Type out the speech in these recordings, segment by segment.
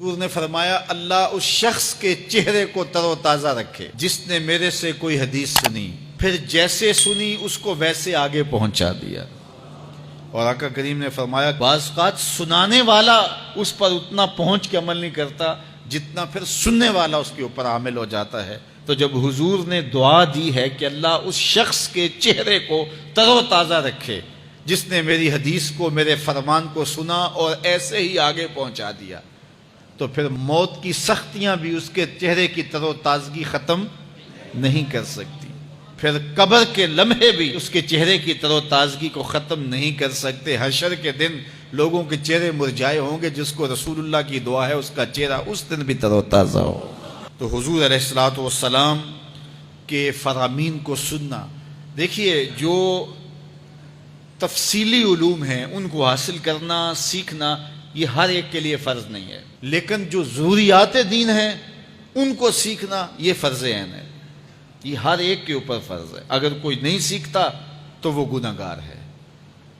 حضور نے فرمایا اللہ اس شخص کے چہرے کو تر و تازہ رکھے جس نے میرے سے کوئی حدیث سنی، پھر جیسے سنی اس کو ویسے آگے پہنچا دیا۔ اور آقا کریم نے فرمایا بعض اوقات سنانے والا اس پر اتنا پہنچ کے عمل نہیں کرتا جتنا پھر سننے والا اس کے اوپر عامل ہو جاتا ہے۔ تو جب حضور نے دعا دی ہے کہ اللہ اس شخص کے چہرے کو تر و تازہ رکھے جس نے میری حدیث کو، میرے فرمان کو سنا اور ایسے ہی آگے پہنچا دیا، تو پھر موت کی سختیاں بھی اس کے چہرے کی تر و تازگی ختم نہیں کر سکتی، پھر قبر کے لمحے بھی اس کے چہرے کی تر و تازگی کو ختم نہیں کر سکتے۔ حشر کے دن لوگوں کے چہرے مرجھائے ہوں گے، جس کو رسول اللہ کی دعا ہے اس کا چہرہ اس دن بھی تر و تازہ ہو۔ تو حضور علیہ الصلوۃ والسلام کے فرامین کو سننا، دیکھیے جو تفصیلی علوم ہیں ان کو حاصل کرنا، سیکھنا، یہ ہر ایک کے لیے فرض نہیں ہے، لیکن جو ضروریات دین ہیں ان کو سیکھنا یہ فرض عین ہے، یہ ہر ایک کے اوپر فرض ہے۔ اگر کوئی نہیں سیکھتا تو وہ گناہ گار ہے،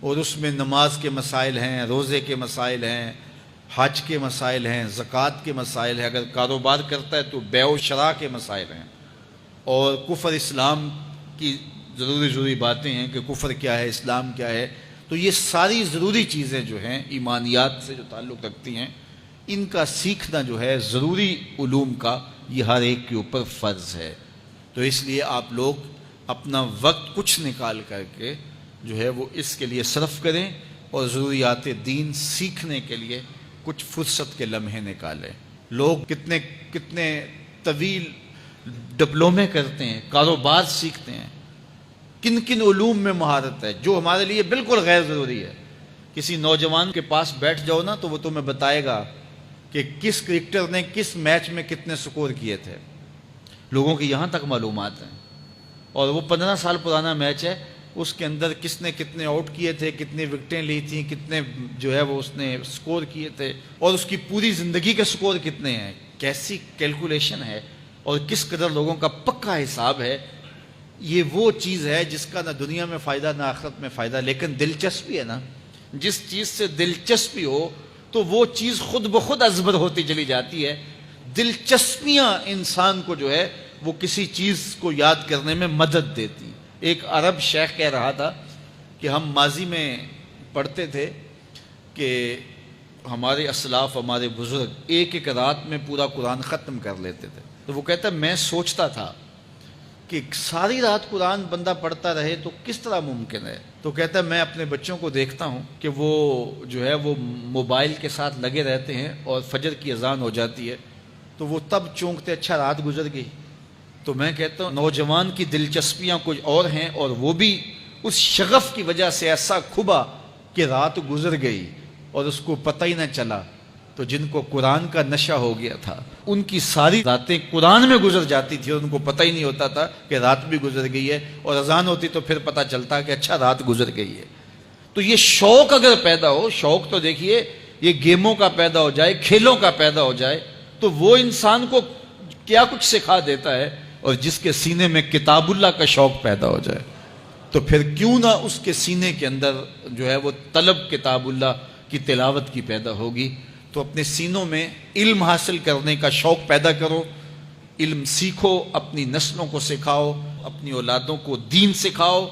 اور اس میں نماز کے مسائل ہیں، روزے کے مسائل ہیں، حج کے مسائل ہیں، زکوٰۃ کے مسائل ہیں، اگر کاروبار کرتا ہے تو بیع و شراء کے مسائل ہیں، اور کفر اسلام کی ضروری باتیں ہیں کہ کفر کیا ہے، اسلام کیا ہے۔ تو یہ ساری ضروری چیزیں جو ہیں ایمانیات سے جو تعلق رکھتی ہیں، ان کا سیکھنا جو ہے ضروری علوم کا، یہ ہر ایک کے اوپر فرض ہے۔ تو اس لیے آپ لوگ اپنا وقت کچھ نکال کر کے جو ہے وہ اس کے لیے صرف کریں، اور ضروریات دین سیکھنے کے لیے کچھ فرصت کے لمحے نکالیں۔ لوگ کتنے طویل ڈپلومے کرتے ہیں، کاروبار سیکھتے ہیں، کن علوم میں مہارت ہے جو ہمارے لیے بالکل غیر ضروری ہے۔ کسی نوجوان کے پاس بیٹھ جاؤ نا تو وہ تمہیں بتائے گا کہ کس کرکٹر نے کس میچ میں کتنے سکور کیے تھے، لوگوں کی یہاں تک معلومات ہیں، اور وہ 15 سال پرانا میچ ہے، اس کے اندر کس نے کتنے آؤٹ کیے تھے، کتنی وکٹیں لی تھیں، کتنے جو ہے وہ اس نے سکور کیے تھے، اور اس کی پوری زندگی کے سکور کتنے ہیں، کیسی کیلکولیشن ہے، اور کس قدر لوگوں کا پکا حساب ہے۔ یہ وہ چیز ہے جس کا نہ دنیا میں فائدہ نہ آخرت میں فائدہ، لیکن دلچسپی ہے نا، جس چیز سے دلچسپی ہو تو وہ چیز خود بخود ازبر ہوتی چلی جاتی ہے۔ دلچسپیاں انسان کو جو ہے وہ کسی چیز کو یاد کرنے میں مدد دیتی۔ ایک عرب شیخ کہہ رہا تھا کہ ہم ماضی میں پڑھتے تھے کہ ہمارے اسلاف، ہمارے بزرگ ایک رات میں پورا قرآن ختم کر لیتے تھے، تو وہ کہتا ہے میں سوچتا تھا کہ ساری رات قرآن بندہ پڑھتا رہے تو کس طرح ممکن ہے۔ تو کہتا ہے میں اپنے بچوں کو دیکھتا ہوں کہ وہ جو ہے وہ موبائل کے ساتھ لگے رہتے ہیں، اور فجر کی اذان ہو جاتی ہے تو وہ تب چونکتے اچھا رات گزر گئی۔ تو میں کہتا ہوں نوجوان کی دلچسپیاں کچھ اور ہیں، اور وہ بھی اس شغف کی وجہ سے ایسا کھبا کہ رات گزر گئی اور اس کو پتہ ہی نہ چلا۔ تو جن کو قرآن کا نشہ ہو گیا تھا ان کی ساری راتیں قرآن میں گزر جاتی تھی، اور ان کو پتہ ہی نہیں ہوتا تھا کہ رات بھی گزر گئی ہے، اور اذان ہوتی تو پھر پتہ چلتا کہ اچھا رات گزر گئی ہے۔ تو یہ شوق اگر پیدا ہو، شوق تو دیکھیے یہ گیموں کا پیدا ہو جائے، کھیلوں کا پیدا ہو جائے، تو وہ انسان کو کیا کچھ سکھا دیتا ہے، اور جس کے سینے میں کتاب اللہ کا شوق پیدا ہو جائے تو پھر کیوں نہ اس کے سینے کے اندر جو ہے وہ طلب کتاب اللہ کی تلاوت کی پیدا ہوگی۔ تو اپنے سینوں میں علم حاصل کرنے کا شوق پیدا کرو، علم سیکھو، اپنی نسلوں کو سکھاؤ، اپنی اولادوں کو دین سکھاؤ،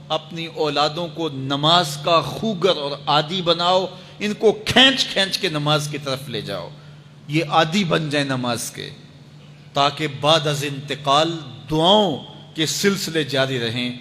اپنی اولادوں کو نماز کا خوگر اور عادی بناؤ، ان کو کھینچ کے نماز کی طرف لے جاؤ، یہ عادی بن جائیں نماز کے، تاکہ بعد از انتقال دعاؤں کے سلسلے جاری رہیں۔